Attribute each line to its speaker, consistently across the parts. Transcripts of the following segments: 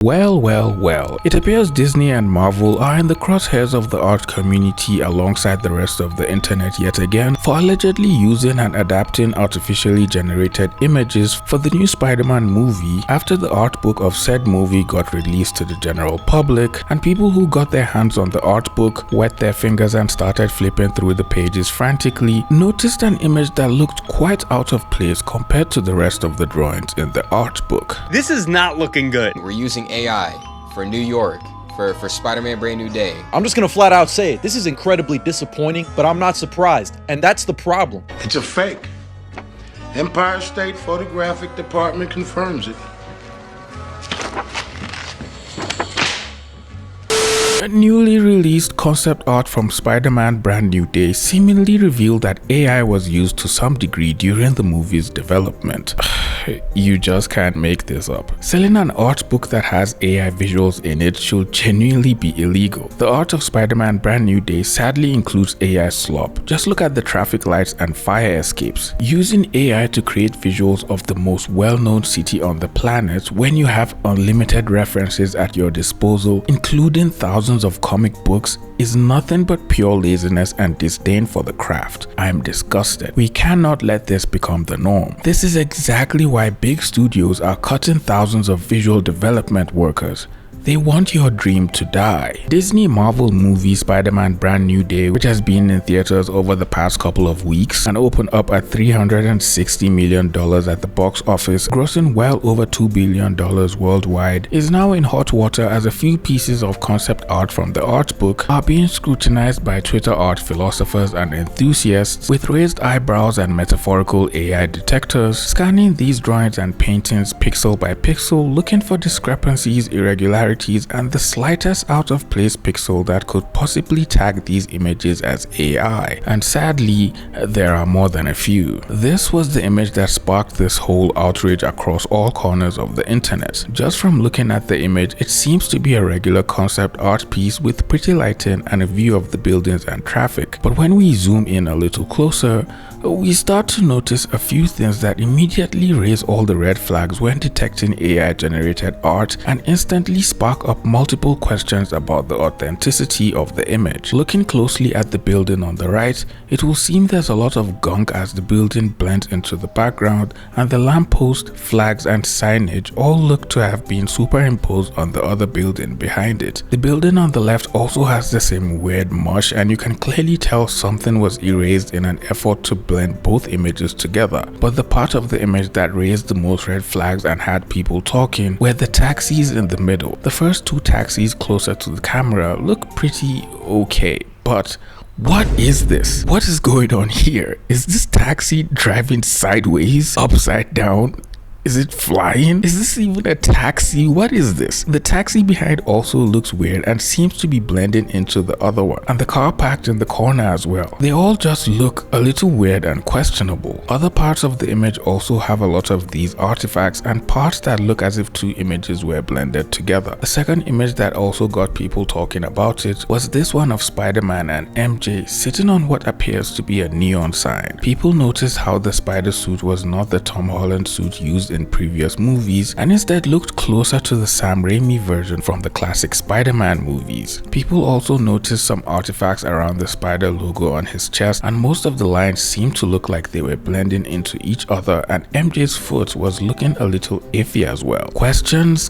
Speaker 1: Well, it appears Disney and Marvel are in the crosshairs of the art community alongside the rest of the internet yet again for allegedly using and adapting artificially generated images for the new Spider-Man movie after the art book of said movie got released to the general public, and people who got their hands on the art book wet their fingers and started flipping through the pages frantically noticed an image that looked quite out of place compared to the rest of the drawings in the art book.
Speaker 2: This is not looking good.
Speaker 3: We're using AI for New York, for Spider-Man Brand New Day.
Speaker 4: I'm just gonna flat out say it. This is incredibly disappointing, but I'm not surprised. And that's the problem.
Speaker 5: It's a fake. Empire State Photographic Department confirms it.
Speaker 1: A newly released concept art from Spider-Man Brand New Day seemingly revealed that AI was used to some degree during the movie's development. You just can't make this up. Selling an art book that has AI visuals in it should genuinely be illegal. The art of Spider-Man Brand New Day sadly includes AI slop. Just look at the traffic lights and fire escapes. Using AI to create visuals of the most well-known city on the planet when you have unlimited references at your disposal, including thousands of comic books, is nothing but pure laziness and disdain for the craft. I am disgusted. We cannot let this become the norm. This is exactly why big studios are cutting thousands of visual development workers. They want your dream to die. Disney Marvel movie Spider-Man Brand New Day, which has been in theaters over the past couple of weeks and opened up at $360 million at the box office, grossing well over $2 billion worldwide, is now in hot water as a few pieces of concept art from the art book are being scrutinized by Twitter art philosophers and enthusiasts with raised eyebrows and metaphorical AI detectors, scanning these drawings and paintings pixel by pixel, looking for discrepancies, irregularities, and the slightest out of place pixel that could possibly tag these images as AI. And sadly, there are more than a few. This was the image that sparked this whole outrage across all corners of the internet. Just from looking at the image, it seems to be a regular concept art piece with pretty lighting and a view of the buildings and traffic. But when we zoom in a little closer, we start to notice a few things that immediately raise all the red flags when detecting AI generated art and instantly spark up multiple questions about the authenticity of the image. Looking closely at the building on the right, it will seem there's a lot of gunk as the building blends into the background, and the lamppost, flags and signage all look to have been superimposed on the other building behind it. The building on the left also has the same weird mush, and you can clearly tell something was erased in an effort to blend both images together. But the part of the image that raised the most red flags and had people talking were the taxis in the middle. The first two taxis closer to the camera look pretty okay, but what is this? What is going on here? Is this taxi driving sideways, upside down? Is it flying? Is this even a taxi? What is this? The taxi behind also looks weird and seems to be blending into the other one, and the car parked in the corner as well. They all just look a little weird and questionable. Other parts of the image also have a lot of these artifacts and parts that look as if two images were blended together. The second image that also got people talking about it was this one of Spider-Man and MJ sitting on what appears to be a neon sign. People noticed how the spider suit was not the Tom Holland suit used in previous movies and instead looked closer to the Sam Raimi version from the classic Spider-Man movies. People also noticed some artifacts around the spider logo on his chest, and most of the lines seemed to look like they were blending into each other, and MJ's foot was looking a little iffy as well. Questions.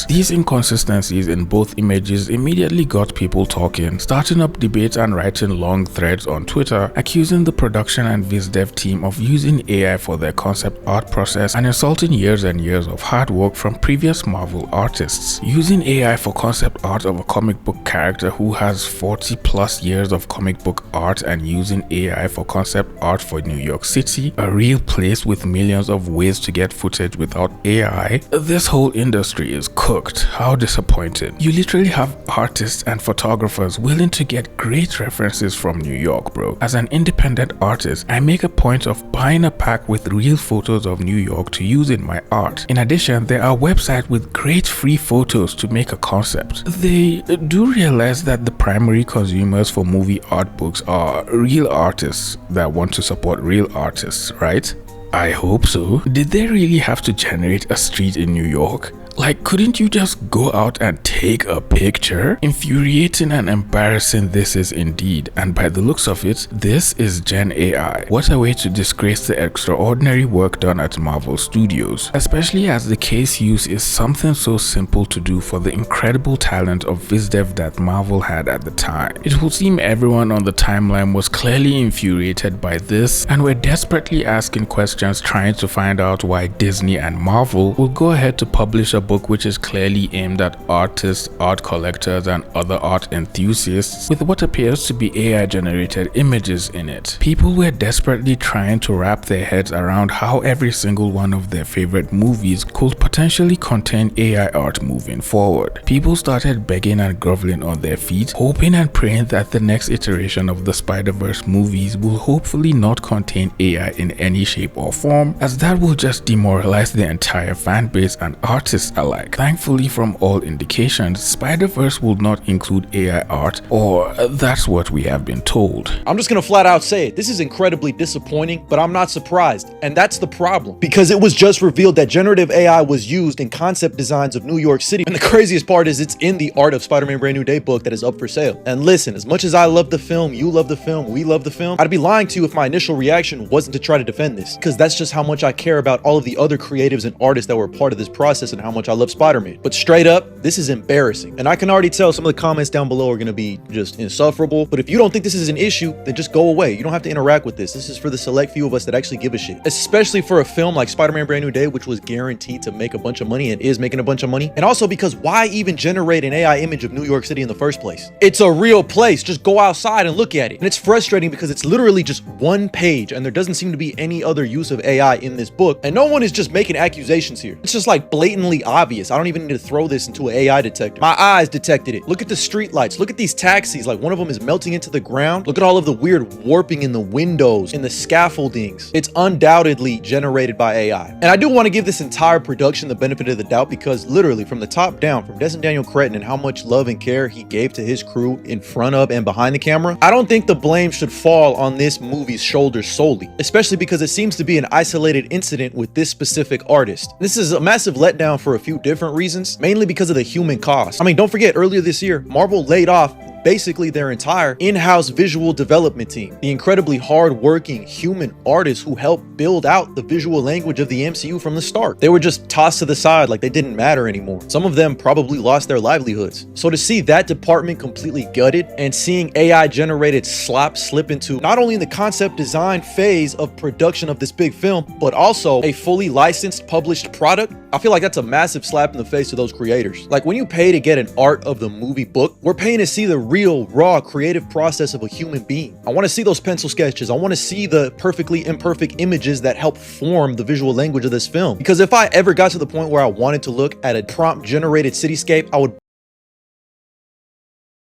Speaker 1: These inconsistencies in both images immediately got people talking, starting up debates and writing long threads on Twitter accusing the production and viz dev team of using AI for their concept art process and insulting years and years of hard work from previous Marvel artists. Using AI for concept art of a comic book character who has 40 plus years of comic book art, and using AI for concept art for New York City, a real place with millions of ways to get footage without AI. This whole industry is cooked. How disappointing. You literally have artists and photographers willing to get great references from New York, bro. As an independent artist, I make a point of buying a pack with real photos of New York to use in my art. In addition, there are websites with great free photos to make a concept. They do realize that the primary consumers for movie art books are real artists that want to support real artists, right? I hope so. Did they really have to generate a street in New York? Like, couldn't you just go out and take a picture? Infuriating and embarrassing this is indeed, and by the looks of it, this is Gen AI. What a way to disgrace the extraordinary work done at Marvel Studios, especially as the case use is something so simple to do for the incredible talent of VizDev that Marvel had at the time. It would seem everyone on the timeline was clearly infuriated by this and were desperately asking questions trying to find out why Disney and Marvel will go ahead to publish a book which is clearly aimed at artists, art collectors, and other art enthusiasts with what appears to be AI generated images in it. People were desperately trying to wrap their heads around how every single one of their favorite movies could potentially contain AI art moving forward. People started begging and groveling on their feet, hoping and praying that the next iteration of the Spider-Verse movies will hopefully not contain AI in any shape or form, as that will just demoralize the entire fan base and artists alike. Thankfully, from all indications, Spider-Verse will not include AI art, or that's what we have been told.
Speaker 4: I'm just gonna flat out say it. This is incredibly disappointing, but I'm not surprised. And that's the problem. Because it was just revealed that generative AI was used in concept designs of New York City. And the craziest part is it's in the Art of Spider-Man Brand New Day book that is up for sale. And listen, as much as I love the film, you love the film, we love the film, I'd be lying to you if my initial reaction wasn't to try to defend this. Because that's just how much I care about all of the other creatives and artists that were part of this process and how much I love Spider-Man. But straight up, this is embarrassing. And I can already tell some of the comments down below are gonna be just insufferable. But if you don't think this is an issue, then just go away. You don't have to interact with this. This is for the select few of us that actually give a shit. Especially for a film like Spider-Man Brand New Day, which was guaranteed to make a bunch of money and is making a bunch of money. And also because why even generate an AI image of New York City in the first place? It's a real place. Just go outside and look at it. And it's frustrating because it's literally just one page and there doesn't seem to be any other use of AI in this book. And no one is just making accusations here. It's just like blatantly obvious. I don't even need to throw this into an AI detector. My eyes detected it. Look at the street lights. Look at these taxis. Like one of them is melting into the ground. Look at all of the weird warping in the windows, in the scaffoldings. It's undoubtedly generated by AI. And I do want to give this entire production the benefit of the doubt because literally from the top down, from Des and Daniel Cretton and how much love and care he gave to his crew in front of and behind the camera, I don't think the blame should fall on this movie's shoulders solely, especially because it seems to be an isolated incident with this specific artist. This is a massive letdown for a few different reasons, mainly because of the human cost. I mean, don't forget earlier this year, Marvel laid off basically their entire in-house visual development team, the incredibly hard-working human artists who helped build out the visual language of the MCU from the start. They were just tossed to the side like they didn't matter anymore. Some of them probably lost their livelihoods. So to see that department completely gutted and seeing AI-generated slop slip into not only in the concept design phase of production of this big film, but also a fully licensed published product, I feel like that's a massive slap in the face to those creators. Like when you pay to get an art of the movie book, we're paying to see the real, raw, creative process of a human being. I want to see those pencil sketches. I want to see the perfectly imperfect images that help form the visual language of this film. Because if I ever got to the point where I wanted to look at a prompt-generated cityscape, I would.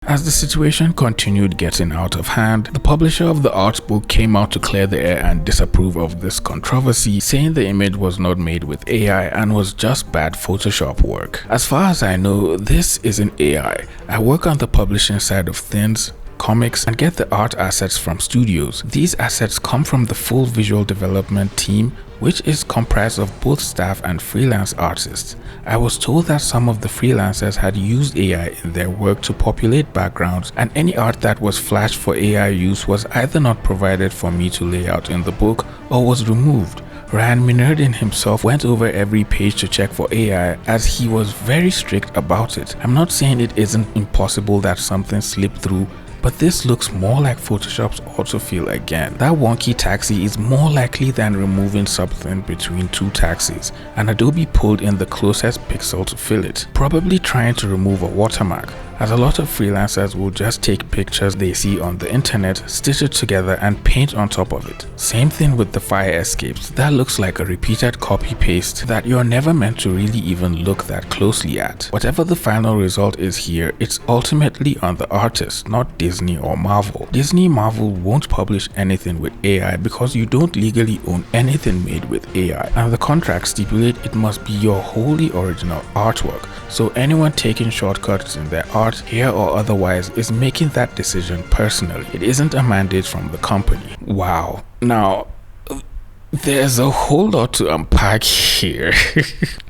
Speaker 1: As the situation continued getting out of hand, the publisher of the art book came out to clear the air and disapprove of this controversy, saying the image was not made with AI and was just bad Photoshop work. As far as I know, this isn't AI. I work on the publishing side of things, comics, and get the art assets from studios. These assets come from the full visual development team, which is comprised of both staff and freelance artists. I was told that some of the freelancers had used AI in their work to populate backgrounds, and any art that was flashed for AI use was either not provided for me to lay out in the book or was removed. Ryan Minerdin himself went over every page to check for AI as he was very strict about it. I'm not saying it isn't impossible that something slipped through, but this looks more like Photoshop's autofill again. That wonky taxi is more likely than removing something between two taxis, and Adobe pulled in the closest pixel to fill it, probably trying to remove a watermark, as a lot of freelancers will just take pictures they see on the internet, stitch it together and paint on top of it. Same thing with the fire escapes. That looks like a repeated copy paste that you're never meant to really even look that closely at. Whatever the final result is here, it's ultimately on the artist, not Disney or Marvel. Marvel won't publish anything with AI because you don't legally own anything made with AI, and the contracts stipulate it must be your wholly original artwork. So anyone taking shortcuts in their art, here or otherwise, is making that decision personally. It isn't a mandate from the company. Wow. Now, There's a whole lot to unpack here.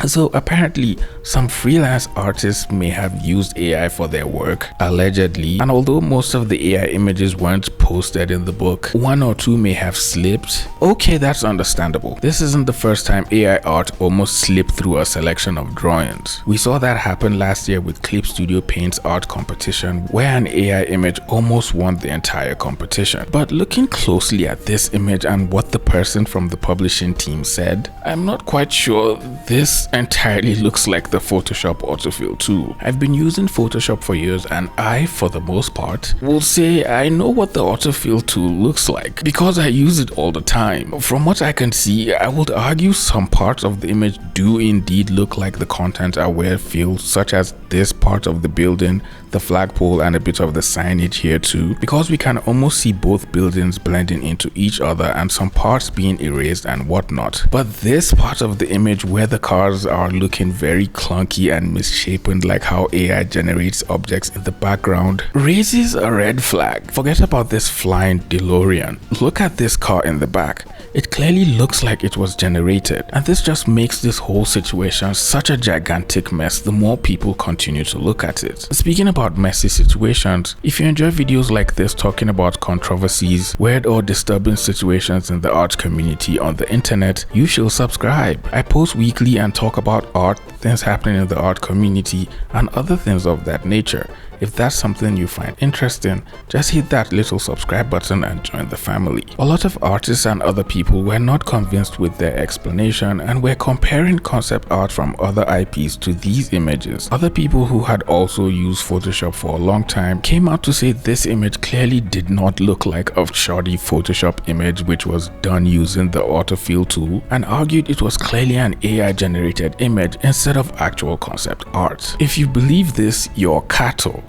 Speaker 1: So apparently, some freelance artists may have used AI for their work, allegedly, and although most of the AI images weren't posted in the book, one or two may have slipped. Okay, that's understandable. This isn't the first time AI art almost slipped through a selection of drawings. We saw that happen last year with Clip Studio Paint's art competition, where an AI image almost won the entire competition. But looking closely at this image and what the person from the publishing team said, I'm not quite sure this entirely looks like the Photoshop autofill tool. I've been using Photoshop for years and I, for the most part, will say I know what the autofill tool looks like because I use it all the time. From what I can see, I would argue some parts of the image do indeed look like the content-aware field, such as this part of the building, the flagpole, and a bit of the signage here too, because we can almost see both buildings blending into each other and some parts being erased and whatnot. But this part of the image where the cars are looking very clunky and misshapen, like how AI generates objects in the background, raises a red flag. Forget about this flying DeLorean. Look at this car in the back. It clearly looks like it was generated, and this just makes this whole situation such a gigantic mess the more people continue to look at it. Speaking about messy situations, if you enjoy videos like this talking about controversies, weird or disturbing situations in the art community on the internet, you should subscribe. I post weekly and talk about art, things happening in the art community, and other things of that nature. If that's something you find interesting, just hit that little subscribe button and join the family. A lot of artists and other people were not convinced with their explanation and were comparing concept art from other IPs to these images. Other people who had also used Photoshop for a long time came out to say this image clearly did not look like a shoddy Photoshop image which was done using the autofill tool, and argued it was clearly an AI generated image instead of actual concept art. If you believe this, you're cattle.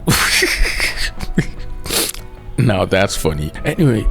Speaker 1: Now that's funny. Anyway,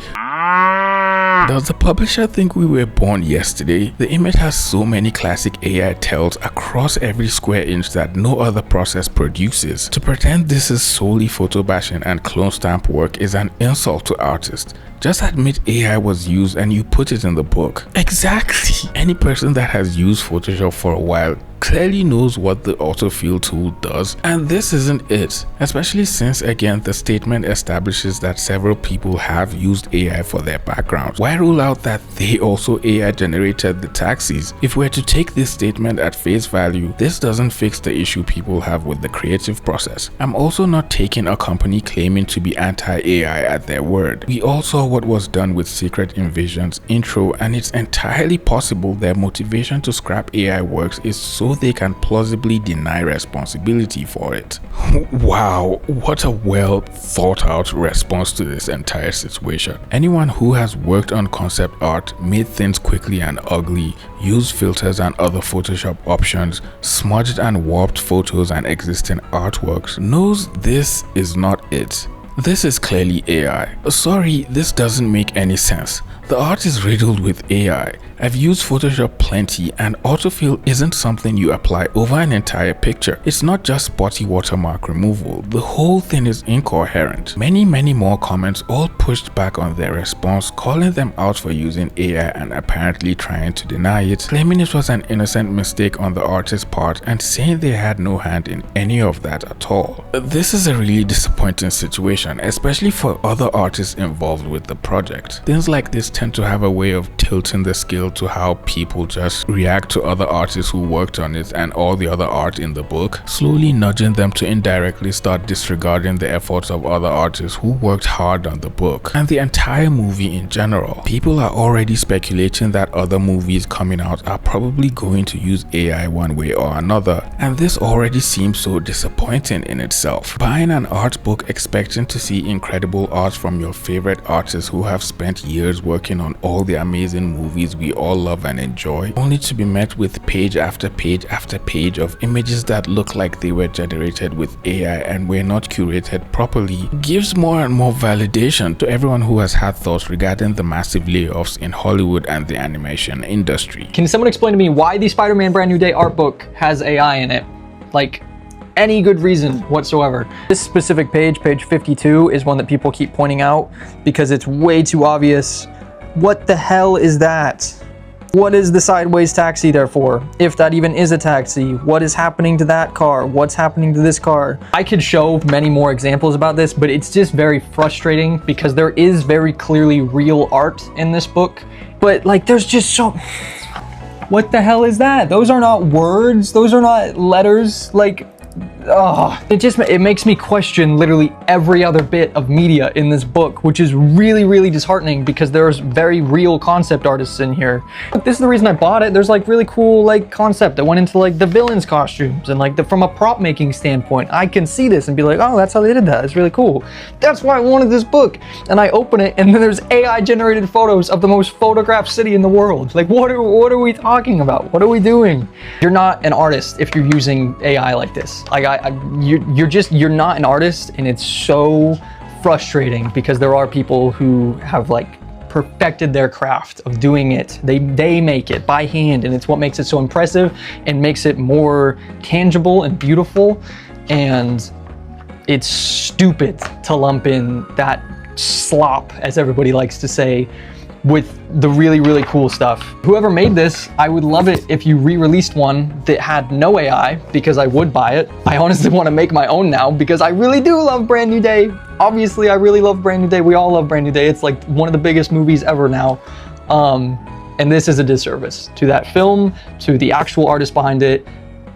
Speaker 1: does the publisher think we were born yesterday? The image has so many classic AI tells across every square inch that no other process produces. To pretend this is solely photo bashing and clone stamp work is an insult to artists. Just admit AI was used and you put it in the book. Exactly. Any person that has used Photoshop for a while clearly knows what the autofill tool does, and this isn't it, especially since again the statement establishes that several people have used AI for their backgrounds. Why rule out that they also AI generated the taxis? If we're to take this statement at face value, this doesn't fix the issue people have with the creative process. I'm also not taking a company claiming to be anti-AI at their word. We all saw what was done with Secret Invasion's intro, and it's entirely possible their motivation to scrap AI works is so they can plausibly deny responsibility for it. Wow, what a well thought out response to this entire situation. Anyone who has worked on concept art, made things quickly and ugly, used filters and other Photoshop options, smudged and warped photos and existing artworks, knows this is not it. This is clearly AI. Sorry, this doesn't make any sense. The art is riddled with AI. I've used Photoshop plenty, and autofill isn't something you apply over an entire picture. It's not just spotty watermark removal. The whole thing is incoherent. Many more comments all pushed back on their response, calling them out for using AI and apparently trying to deny it, claiming it was an innocent mistake on the artist's part and saying they had no hand in any of that at all. This is a really disappointing situation, especially for other artists involved with the project. Things like this tend to have a way of tilting the scale to how people just react to other artists who worked on it and all the other art in the book, slowly nudging them to indirectly start disregarding the efforts of other artists who worked hard on the book and the entire movie in general. People are already speculating that other movies coming out are probably going to use AI one way or another, and this already seems so disappointing in itself. Buying an art book expecting to see incredible art from your favorite artists who have spent years working on all the amazing movies we all love and enjoy, only to be met with page after page after page of images that look like they were generated with AI and were not curated properly, gives more and more validation to everyone who has had thoughts regarding the massive layoffs in Hollywood and the animation industry.
Speaker 2: Can someone explain to me why the Spider-Man Brand New Day art book has AI in it? Like, any good reason whatsoever. This specific page, page 52, is one that people keep pointing out because it's way too obvious. What the hell is that? What is the sideways taxi there for? If that even is a taxi, what is happening to that car? What's happening to this car? I could show many more examples about this, but it's just very frustrating because there is very clearly real art in this book, but like there's just so... What the hell is that? Those are not words. Those are not letters. Like, oh, it makes me question literally every other bit of media in this book, which is really, really disheartening because there's very real concept artists in here. This is the reason I bought it. There's like really cool like concept that went into like the villains' costumes and like from a prop making standpoint, I can see this and be like, oh, that's how they did that. It's really cool. That's why I wanted this book. And I open it and then there's AI generated photos of the most photographed city in the world. Like, what are we talking about? What are we doing? You're not an artist if you're using AI like this. Like you're not an artist, and it's so frustrating because there are people who have like perfected their craft of doing it. They make it by hand, and it's what makes it so impressive and makes it more tangible and beautiful. And it's stupid to lump in that slop, as everybody likes to say, with the really, really cool stuff. Whoever made this, I would love it if you re-released one that had no AI, because I would buy it. I honestly want to make my own now because I really do love Brand New Day. Obviously, I really love Brand New Day. We all love Brand New Day. It's like one of the biggest movies ever now. And this is a disservice to that film, to the actual artist behind it.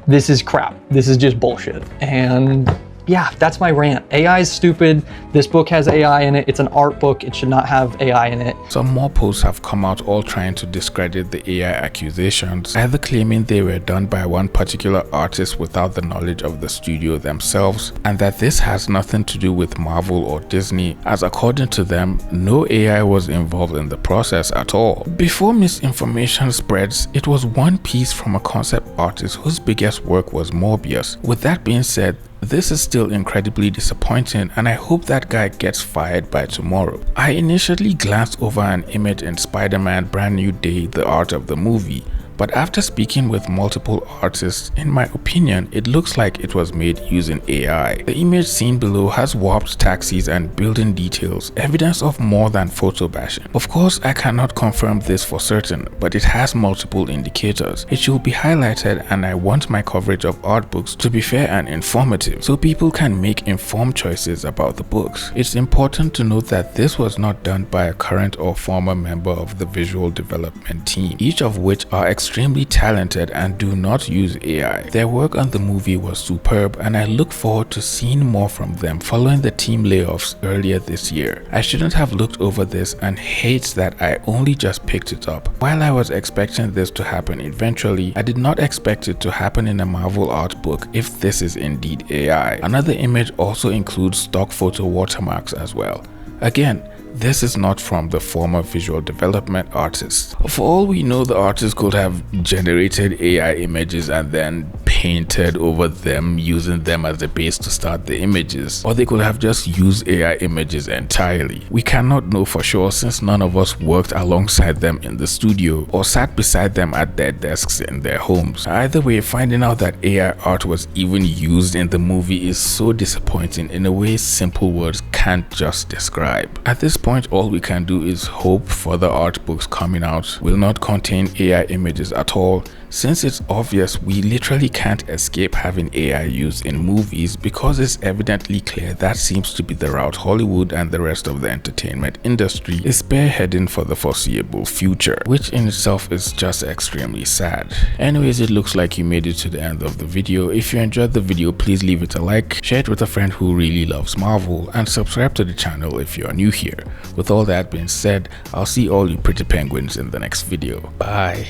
Speaker 2: This is crap. This is just bullshit. And yeah, that's my rant. AI is stupid. This book has AI in it. It's an art book. It should not have AI in it.
Speaker 1: Some more posts have come out all trying to discredit the AI accusations, either claiming they were done by one particular artist without the knowledge of the studio themselves, and that this has nothing to do with Marvel or Disney, as according to them, no AI was involved in the process at all. Before misinformation spreads, it was one piece from a concept artist whose biggest work was Morbius. With that being said, this is still incredibly disappointing, and I hope that guy gets fired by tomorrow. I initially glanced over an image in Spider-Man Brand New Day, the art of the movie, but after speaking with multiple artists, in my opinion, it looks like it was made using AI. The image seen below has warped taxis and building details, evidence of more than photo bashing. Of course, I cannot confirm this for certain, but it has multiple indicators. It should be highlighted, and I want my coverage of art books to be fair and informative, so people can make informed choices about the books. It's important to note that this was not done by a current or former member of the visual development team, each of which are extremely talented and do not use AI. Their work on the movie was superb, and I look forward to seeing more from them following the team layoffs earlier this year. I shouldn't have looked over this and hate that I only just picked it up. While I was expecting this to happen eventually, I did not expect it to happen in a Marvel art book if this is indeed AI. Another image also includes stock photo watermarks as well. Again, this is not from the former visual development artist. For all we know, the artist could have generated AI images and then painted over them, using them as the base to start the images, or they could have just used AI images entirely. We cannot know for sure since none of us worked alongside them in the studio or sat beside them at their desks in their homes. Either way, finding out that AI art was even used in the movie is so disappointing in a way simple words can't just describe. At this point, all we can do is hope further art books coming out will not contain AI images at all, since it's obvious we literally can't escape having AI used in movies, because it's evidently clear that seems to be the route Hollywood and the rest of the entertainment industry is spearheading for the foreseeable future, which in itself is just extremely sad. Anyways, it looks like you made it to the end of the video. If you enjoyed the video, please leave it a like, share it with a friend who really loves Marvel, and subscribe to the channel if you're new here. With all that being said, I'll see all you pretty penguins in the next video. Bye.